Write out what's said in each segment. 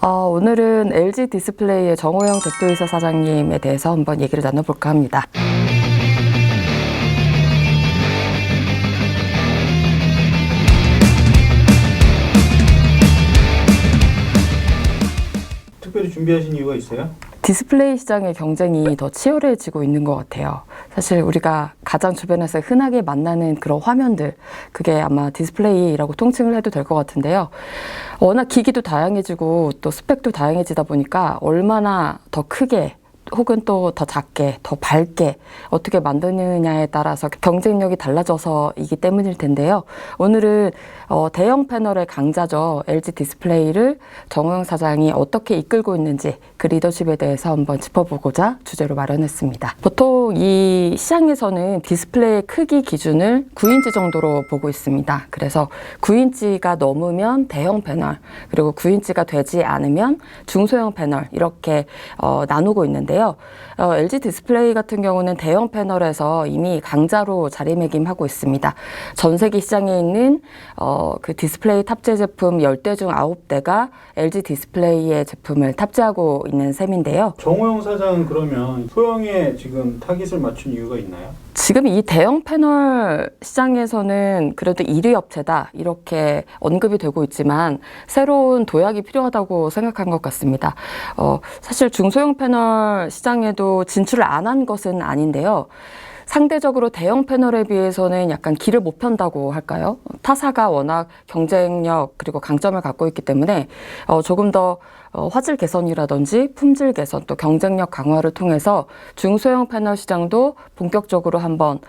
오늘은 LG 디스플레이의 정호영 대표이사 사장님에 대해서 한번 얘기를 나눠볼까 합니다. 특별히 준비하신 이유가 있어요? 디스플레이 시장의 경쟁이 더 치열해지고 있는 것 같아요. 사실 우리가 가장 주변에서 흔하게 만나는 그런 화면들, 그게 아마 디스플레이라고 통칭을 해도 될 것 같은데요. 워낙 기기도 다양해지고 또 스펙도 다양해지다 보니까 얼마나 더 크게 혹은 또 더 작게, 더 밝게 어떻게 만드느냐에 따라서 경쟁력이 달라져서이기 때문일 텐데요. 오늘은 대형 패널의 강자죠. LG 디스플레이를 정호영 사장이 어떻게 이끌고 있는지 그 리더십에 대해서 한번 짚어보고자 주제로 마련했습니다. 보통 이 시장에서는 디스플레이 크기 기준을 9인치 정도로 보고 있습니다. 그래서 9인치가 넘으면 대형 패널, 그리고 9인치가 되지 않으면 중소형 패널 이렇게 나누고 있는데요. LG 디스플레이 같은 경우는 대형 패널에서 이미 강자로 자리매김하고 있습니다. 전 세계 시장에 있는 그 디스플레이 탑재 제품 10대 중 9대가 LG 디스플레이의 제품을 탑재하고 있는 셈인데요. 정호영 사장은 그러면 소형에 지금 타깃을 맞춘 이유가 있나요? 지금 이 대형 패널 시장에서는 그래도 1위 업체다 이렇게 언급이 되고 있지만 새로운 도약이 필요하다고 생각한 것 같습니다. 사실 중소형 패널 시장에도 진출을 안 한 것은 아닌데요. 상대적으로 대형 패널에 비해서는 약간 길을 못 편다고 할까요? 타사가 워낙 경쟁력 그리고 강점을 갖고 있기 때문에 조금 더 화질 개선이라든지 품질 개선 또 경쟁력 강화를 통해서 중소형 패널 시장도 본격적으로 한번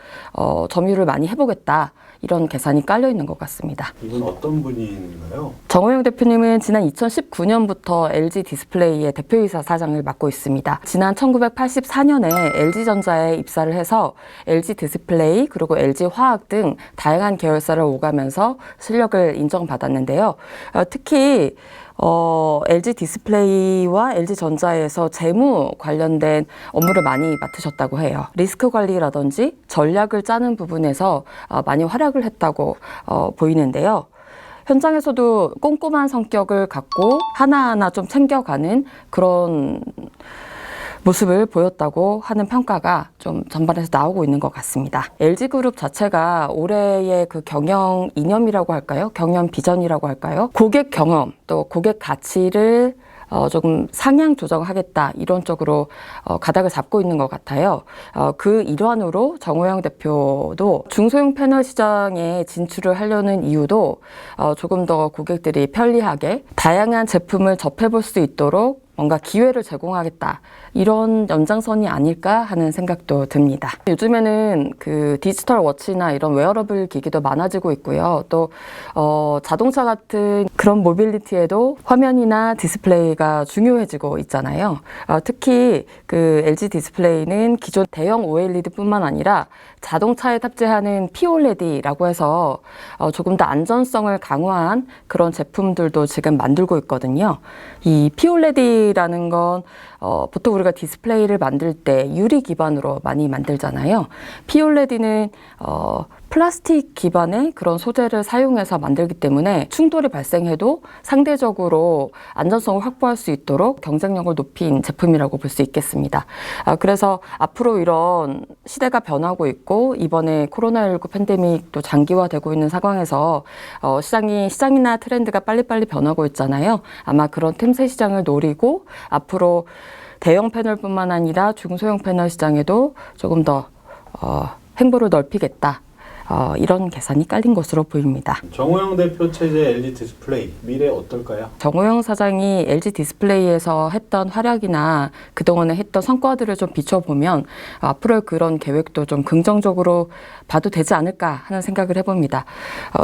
점유를 많이 해보겠다. 이런 계산이 깔려 있는 것 같습니다. 이건 어떤 분인가요? 정호영 대표님은 지난 2019년부터 LG 디스플레이의 대표이사 사장을 맡고 있습니다. 지난 1984년에 LG전자에 입사를 해서 LG 디스플레이 그리고 LG 화학 등 다양한 계열사를 오가면서 실력을 인정받았는데요. 특히 LG 디스플레이와 LG전자에서 재무 관련된 업무를 많이 맡으셨다고 해요. 리스크 관리라든지 전략을 짜는 부분에서 많이 활약을 했다고 보이는데요. 현장에서도 꼼꼼한 성격을 갖고 하나하나 좀 챙겨가는 그런 모습을 보였다고 하는 평가가 좀 전반에서 나오고 있는 것 같습니다. LG그룹 자체가 올해의 그 경영 이념이라고 할까요? 경영 비전이라고 할까요? 고객 경험 또 고객 가치를 조금 상향 조정하겠다 이런 쪽으로 가닥을 잡고 있는 것 같아요. 그 일환으로 정호영 대표도 중소형 패널 시장에 진출을 하려는 이유도 조금 더 고객들이 편리하게 다양한 제품을 접해볼 수 있도록 뭔가 기회를 제공하겠다 이런 연장선이 아닐까 하는 생각도 듭니다. 요즘에는 그 디지털 워치나 이런 웨어러블 기기도 많아지고 있고요. 또 자동차 같은 그런 모빌리티에도 화면이나 디스플레이가 중요해지고 있잖아요. 특히 그 LG 디스플레이는 기존 대형 OLED뿐만 아니라 자동차에 탑재하는 POLED라고 해서 조금 더 안전성을 강화한 그런 제품들도 지금 만들고 있거든요. 이 POLED라는 건 보통 우리가 디스플레이를 만들 때 유리 기반으로 많이 만들잖아요. POLED는 플라스틱 기반의 그런 소재를 사용해서 만들기 때문에 충돌이 발생해도 상대적으로 안전성을 확보할 수 있도록 경쟁력을 높인 제품이라고 볼 수 있겠습니다. 그래서 앞으로 이런 시대가 변하고 있고 이번에 코로나19 팬데믹도 장기화되고 있는 상황에서 시장이나 트렌드가 빨리빨리 변하고 있잖아요. 아마 그런 틈새 시장을 노리고 앞으로 대형 패널뿐만 아니라 중소형 패널 시장에도 조금 더 행보를 넓히겠다. 이런 계산이 깔린 것으로 보입니다. 정호영 대표 체제 LG 디스플레이 미래 어떨까요? 정호영 사장이 LG 디스플레이에서 했던 활약이나 그동안에 했던 성과들을 좀 비춰보면 앞으로의 그런 계획도 좀 긍정적으로 봐도 되지 않을까 하는 생각을 해봅니다.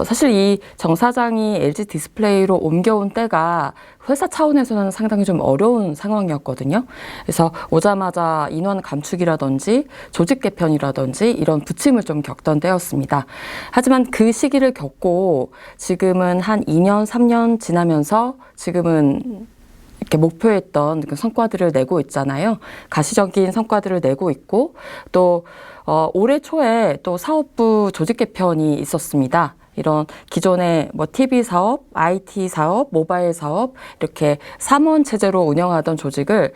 사실 이 정 사장이 LG 디스플레이로 옮겨온 때가 회사 차원에서는 상당히 좀 어려운 상황이었거든요. 그래서 오자마자 인원 감축이라든지 조직 개편이라든지 이런 부침을 좀 겪던 때였습니다. 하지만 그 시기를 겪고 지금은 한 2년, 3년 지나면서 지금은 이렇게 목표했던 그 성과들을 내고 있잖아요. 가시적인 성과들을 내고 있고 또 올해 초에 또 사업부 조직 개편이 있었습니다. 이런 기존의 뭐 TV 사업, IT 사업, 모바일 사업 이렇게 3원 체제로 운영하던 조직을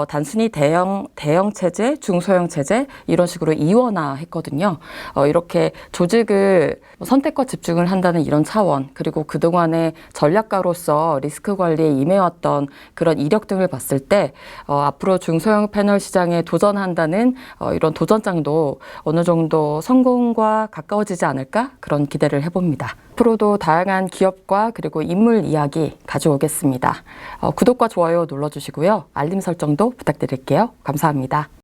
단순히 대형 체제, 중소형 체제 이런 식으로 이원화했거든요. 이렇게 조직을 선택과 집중을 한다는 이런 차원, 그리고 그동안의 전략가로서 리스크 관리에 임해왔던 그런 이력 등을 봤을 때 앞으로 중소형 패널 시장에 도전한다는 이런 도전장도 어느 정도 성공과 가까워지지 않을까 그런 기대를 해봅니다. 앞으로도 다양한 기업과 그리고 인물 이야기 가져오겠습니다. 구독과 좋아요 눌러주시고요. 알림 설정도 부탁드릴게요. 감사합니다.